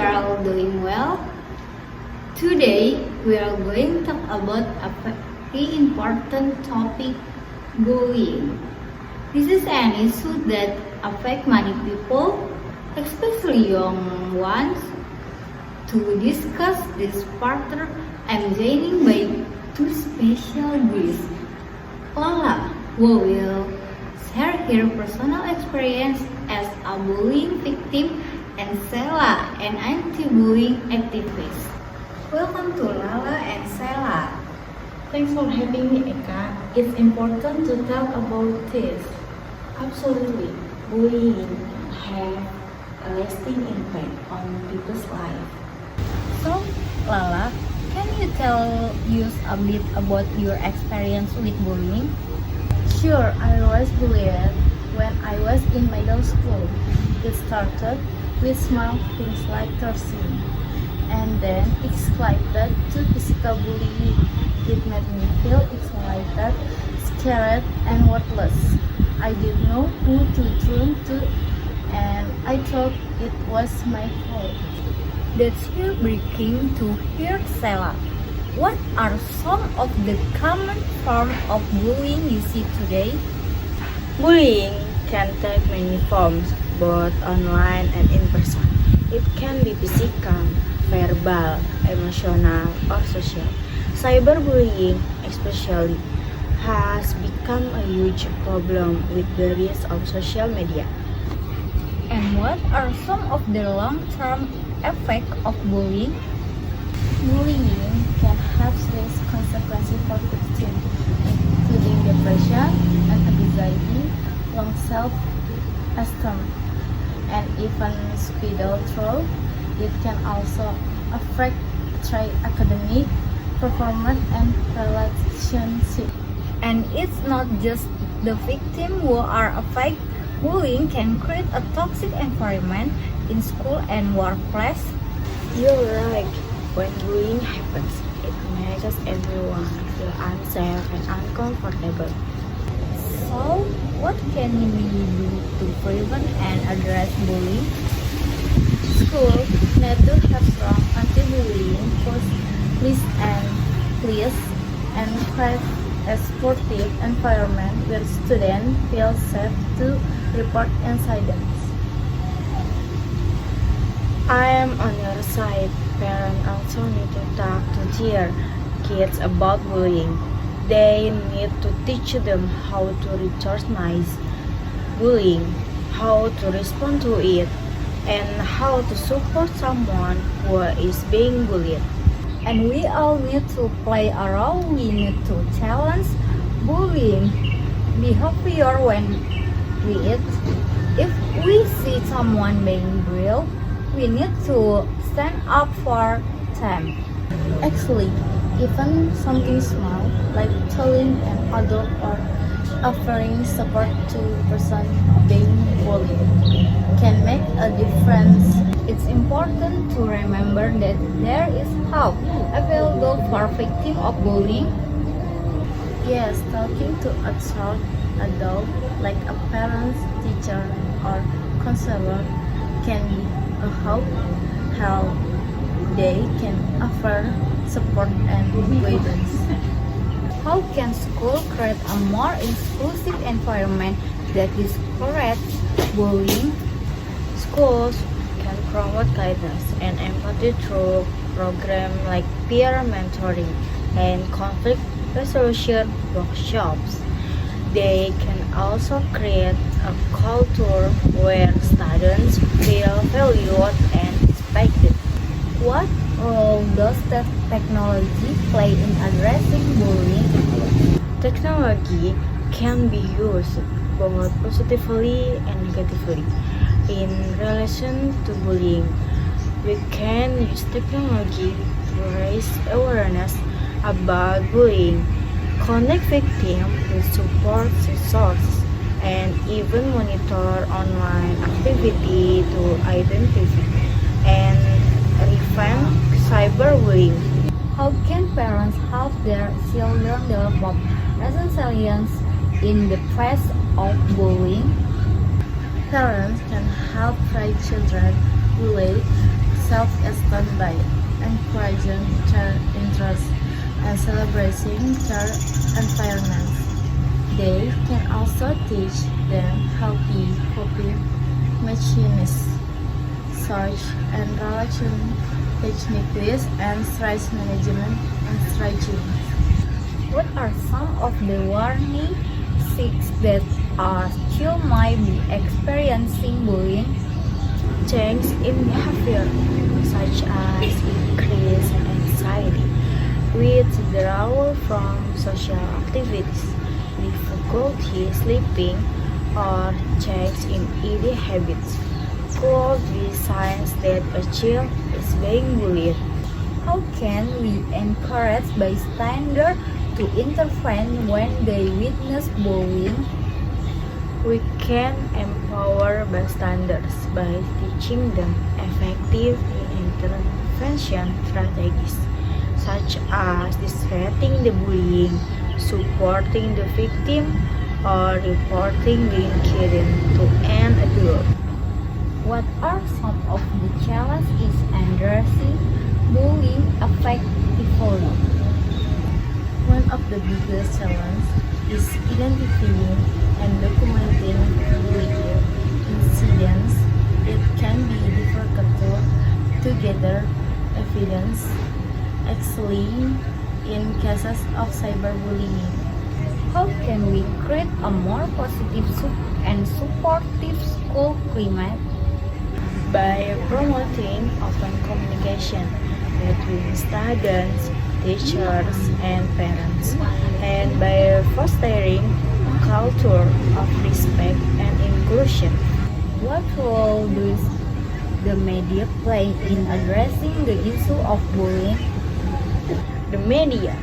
are all doing well. Today we are going to talk about a very important topic, bullying. This is an issue that affects many people, especially young ones. To discuss this further, I'm joining by two special guests. Lala, who will share her personal experience as a bullying victim, and Sela, an anti-bullying activist. Welcome to Lala and Sela. Thanks for having me, Eka. It's important to talk about this. Absolutely, bullying have a lasting impact on people's life. So, Lala, can you tell us a bit about your experience with bullying? Sure, I was bullied when I was in middle school. It started with small things like cursing, and then it escalated to physical bullying. It made me feel isolated, scared, and worthless. I didn't know who to turn to, and I thought it was my fault. That's heartbreaking to hear, Sela. What are some of the common forms of bullying you see today? Bullying can take many forms, both online and in person. It can be physical, verbal, emotional, or social. Cyberbullying, especially, has become a huge problem with the rise of social media. And what are some of the long-term effects of bullying? Bullying can have serious consequences for victims, including depression and anxiety, low self-esteem, and even suicidal thoughts. It can also affect academic performance and relationships. And it's not just the victim who are affected. Bullying can create a toxic environment in school and workplace. You're right. When bullying happens, it makes everyone feel unsafe and uncomfortable. So, what can we do to prevent and address bullying? Schools need to have strong anti-bullying policies and create a supportive environment where students feel safe to report incidents. I am on your side. Parents also need to talk to their kids about bullying. They need to teach them how to recognize bullying, how to respond to it, and how to support someone who is being bullied. And we all need to play a role. We need to challenge bullying behavior when if we see someone being bullied, we need to stand up for them. Actually, even something small like telling an adult or offering support to a person being bullied can make a difference. It's important to remember that there is help available for victims of bullying. Yes, talking to a third adult like a parent, teacher, or counselor can be a help. They can offer support and guidance. How can school create a more inclusive environment that discourages bullying? Schools can promote kindness and empathy through programs like peer mentoring and conflict resolution workshops. They can also create a culture where students feel valued and respected. What role does technology play in addressing bullying? Technology can be used both positively and negatively. In relation to bullying, we can use technology to raise awareness about bullying, connect victims with support resources, and even monitor online activity to identify and prevent cyberbullying. How can parents help their children develop resilience in the face of bullying? Parents can help their children bullied self-esteem by encouraging their interests and celebrating their environments. They can also teach them healthy coping mechanisms such and relation techniques and stress management and strategies. What are some of the warning signs that a child might be experiencing bullying? Change in behavior such as increased anxiety, withdrawal from social activities, difficulty sleeping, or change in eating habits could be signs that a child is being bullied. How can we encourage bystanders to intervene when they witness bullying? We can empower bystanders by teaching them effective intervention strategies, such as dissuading the bullying, supporting the victim, or reporting the incident to an adult. What are some of the challenges in addressing bullying effectively? One of the biggest challenges is identifying and documenting bullying incidents. It can be difficult to gather evidence, especially in cases of cyberbullying. How can we create a more positive and supportive school climate? By promoting open communication between students, teachers, and parents, and by fostering a culture of respect and inclusion. What role does the media play in addressing the issue of bullying? The media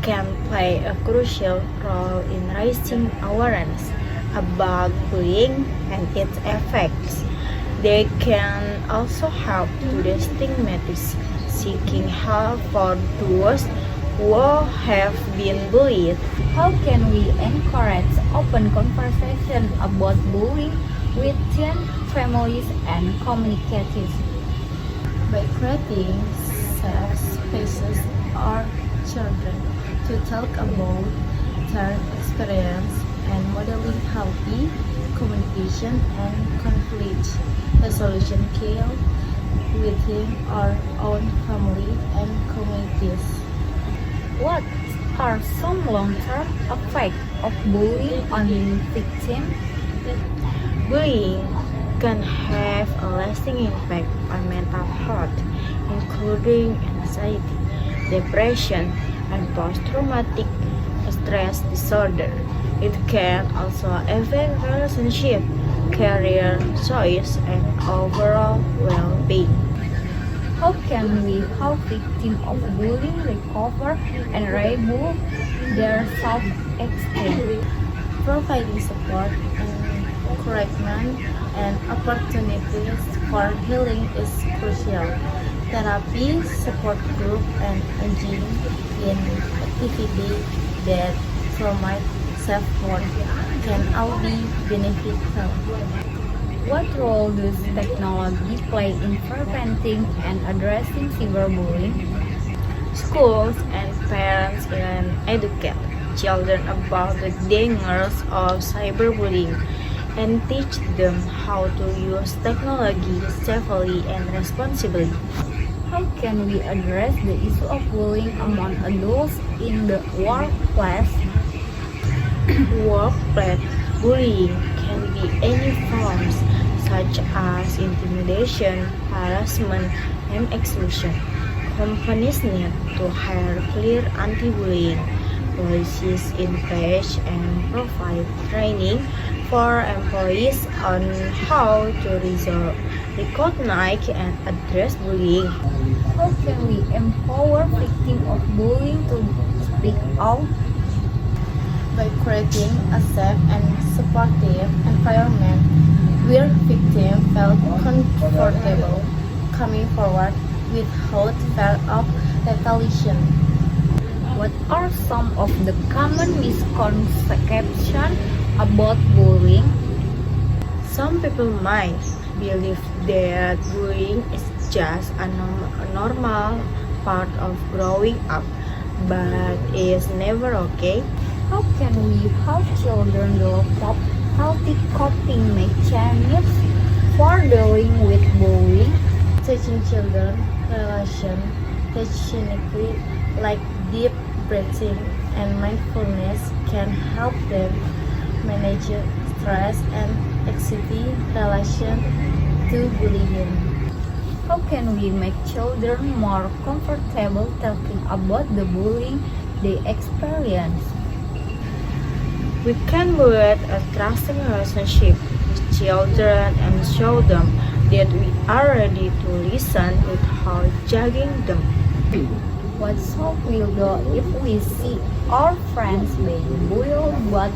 can play a crucial role in raising awareness about bullying and its effects. They can also help to destigmatize seeking help for those who have been bullied. How can we encourage open conversation about bullying within families and communities? By creating safe spaces for children to talk about their experience and modeling healthy communication and conflict resolution skills within our own family and communities. What are some long-term effects of bullying on victims? Bullying can have a lasting impact on mental health, including anxiety, depression, and post-traumatic stress disorder. It can also affect relationship, career choice, and overall well-being. How can we help victims of bullying recover and rebuild their self-esteem? Providing support, encouragement, and opportunities for healing is crucial. Therapy, support group, and engaging in activities that promote self-worth can all be beneficial. What role does technology play in preventing and addressing cyberbullying? Schools and parents can educate children about the dangers of cyberbullying and teach them how to use technology safely and responsibly. How can we address the issue of bullying among adults in the workplace? Workplace bullying can be any forms such as intimidation, harassment, and exclusion. Companies need to have clear anti-bullying policies in place and provide training for employees on how to resolve, recognize, and address bullying. How can we empower victims of bullying to speak out? By creating a safe and supportive environment where victims felt comfortable coming forward without fear of retaliation. What are some of the common misconceptions about bullying? Some people might believe that bullying is just a normal part of growing up, but is never okay. How can we help children develop healthy coping mechanisms for dealing with bullying? Teaching children relation technically like deep breathing and mindfulness can help them manage stress and anxiety relation to bullying. How can we make children more comfortable talking about the bullying they experience? We can build a trusting relationship with children and show them that we are ready to listen without judging them. What should we do if we see our friends being bullied but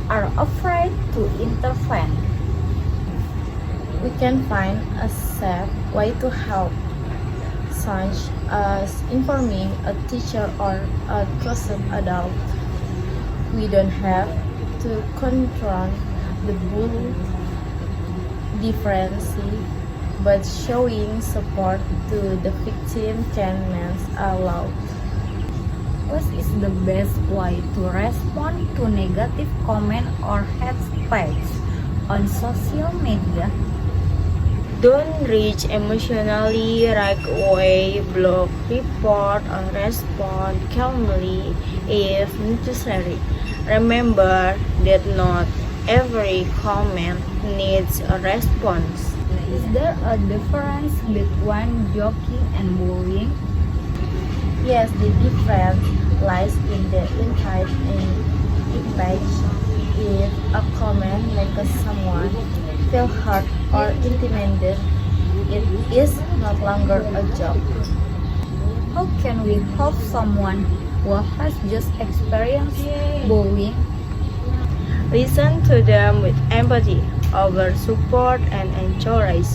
are afraid to intervene? We can find a safe way to help, such as informing a teacher or a trusted adult. We don't have to confront the bully differently, but showing support to the victim can mean a lot. What is the best way to respond to negative comment or hate speech on social media? Don't reach emotionally right away, block, report, or respond calmly if necessary. Remember that not every comment needs a response. Is there a difference between joking and bullying? Yes, the difference lies in the intent and impact. If a comment makes someone feel hurt or intimidated, it is no longer a joke. How can we help someone who has just experienced bullying? Listen to them with empathy, offer support, and encourage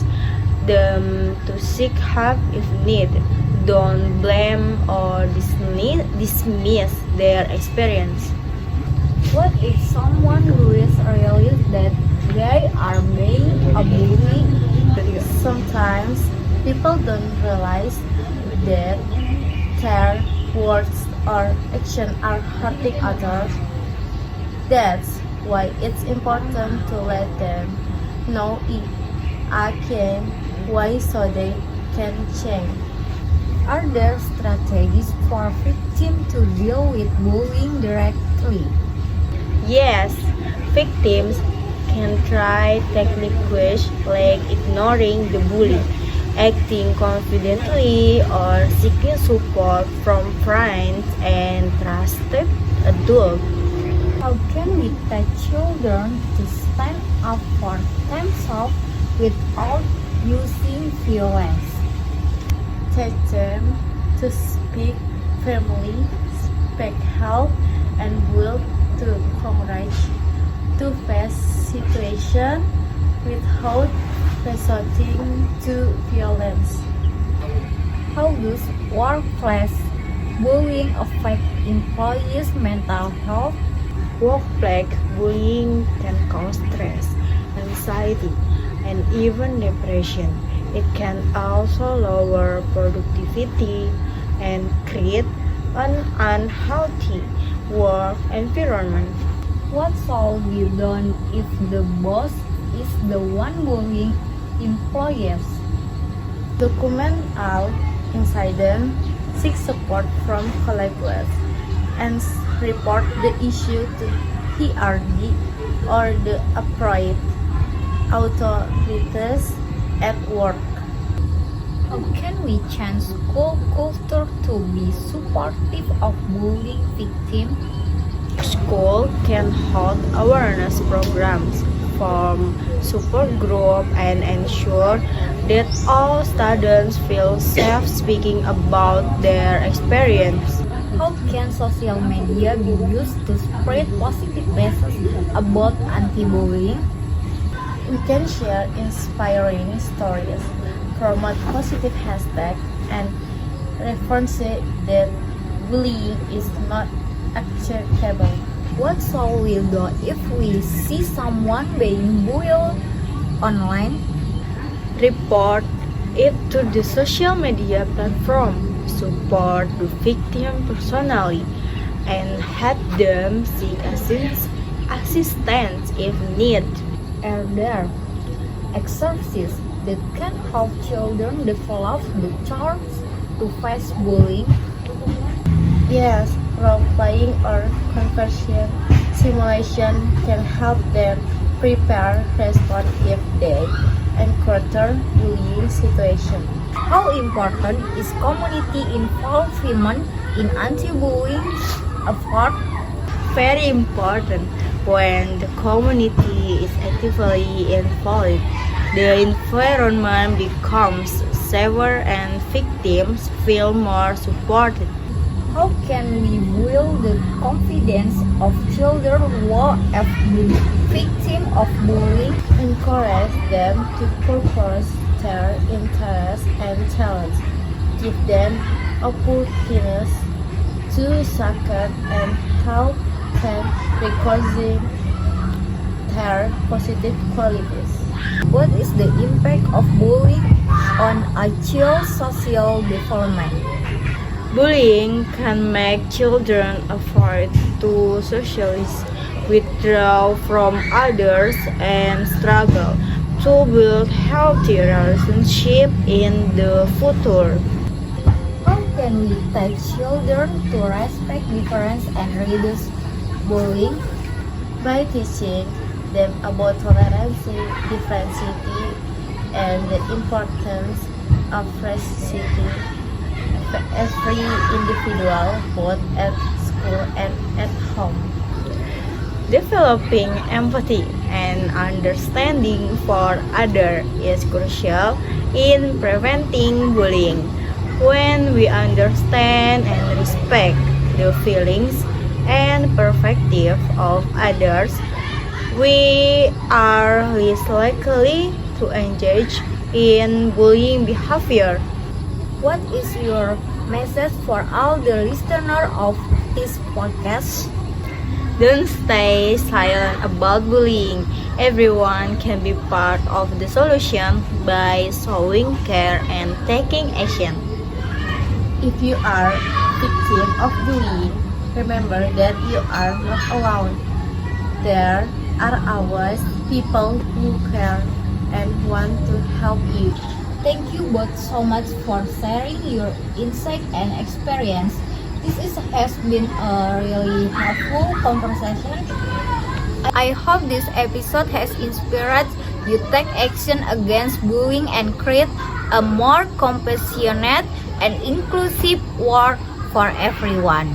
them to seek help if needed. Don't blame or dismiss their experience. What if someone realizes that they are being a bully? Sometimes people don't realize that their words or actions are hurting others. That's why it's important to let them know it again why so they can change. Are there strategies for victims to deal with bullying directly? Yes, victims can try techniques like ignoring the bully, acting confidently, or seeking support from friends and trusted adults. How can we teach children to stand up for themselves without using violence? Teach them to speak firmly, seek help, and will to courage to face situation without resorting to violence. How does workplace bullying affect employees' mental health? Workplace bullying can cause stress, anxiety, and even depression. It can also lower productivity and create an unhealthy work environment. What should be done if the boss is the one bullying employees? Document all incidents, seek support from colleagues, and report the issue to HRD or the appropriate authorities at work. How can we change school culture to be supportive of bullying victims? School can hold awareness programs, form support group, and ensure that all students feel safe speaking about their experience. How can social media be used to spread positive messages about anti-bullying? We can share inspiring stories, promote positive hashtags, and reference that bullying is not acceptable. What shall we do if we see someone being bullied online? Report it to the social media platform, support the victim personally, and help them seek assistance if need. Are there exercises that can help children develop the tools to face bullying? Yes, role-playing or conversion simulation can help them prepare respond if they encounter bullying situation. How important is community involvement in anti-bullying effort? Very important. When the community is actively involved, the environment becomes safer and victims feel more supported. How can we build the confidence of children who have been victim of bullying? Encourage them to pursue their interests and talents. Give them opportunities to succeed and help them recognize their positive qualities. What is the impact of bullying on a child's social development? Bullying can make children afraid to socialize, withdraw from others, and struggle to build healthy relationships in the future. How can we teach children to respect difference and reduce bullying? By teaching them about tolerance, diversity, and the importance of respecting every individual, both at school and at home. Developing empathy and understanding for others is crucial in preventing bullying. When we understand and respect the feelings and perspective of others, we are less likely to engage in bullying behavior. What is your message for all the listeners of this podcast? Don't stay silent about bullying. Everyone can be part of the solution by showing care and taking action. If you are victim of bullying, remember that you are not alone. There are always people who care and want to help you. Thank you both so much for sharing your insight and experience. Has been a really helpful conversation. I hope this episode has inspired you to take action against bullying and create a more compassionate and inclusive world for everyone.